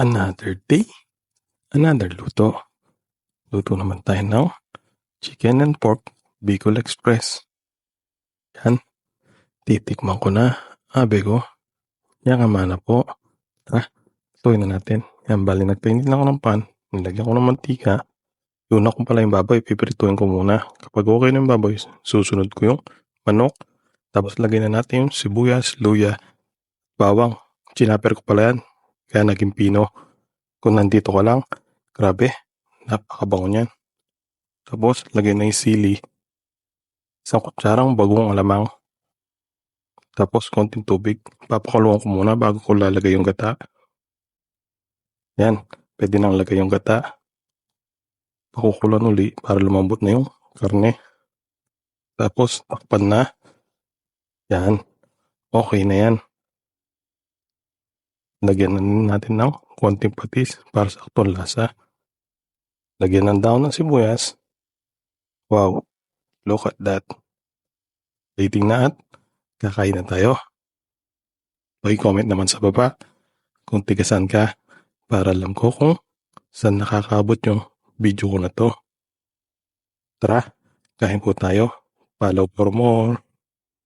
Another day, another luto. Luto naman tayo ng chicken and pork Bicol Express. Yan, titikman ko na. Abe ko, yan nga mana po. Tuloy na natin. Yan, bali nagpainit lang ako ng pan. Nilagyan ko ng mantika. Una ko pala yung baboy, pipirituin ko muna. Kapag okay na yung baboy, susunod ko yung manok. Tapos lagyan na natin yung sibuyas, luya, bawang. Chinaper ko pala yan. Kaya naging pino. Kung nandito ka lang, grabe, napakabango niyan. Tapos, lagyan na yung sili. Isang kutsarang bagong alamang. Tapos, konting tubig. Papakulungan ko muna bago ko lalagay yung gata. Yan, pwede nang lagay yung gata. Pakukulan uli para lumambot na yung karne. Tapos, takpan na. Yan, okay na yan. Lagyan na natin ng konting patis para sa aktong lasa. Lagyan ng daon ng sibuyas. Wow, look at that. Dating na at kakain na tayo. Paki-comment naman sa baba kung tigasan ka para alam ko kung saan nakakaabot yung video ko na to. Tara, kain po tayo. Follow for more.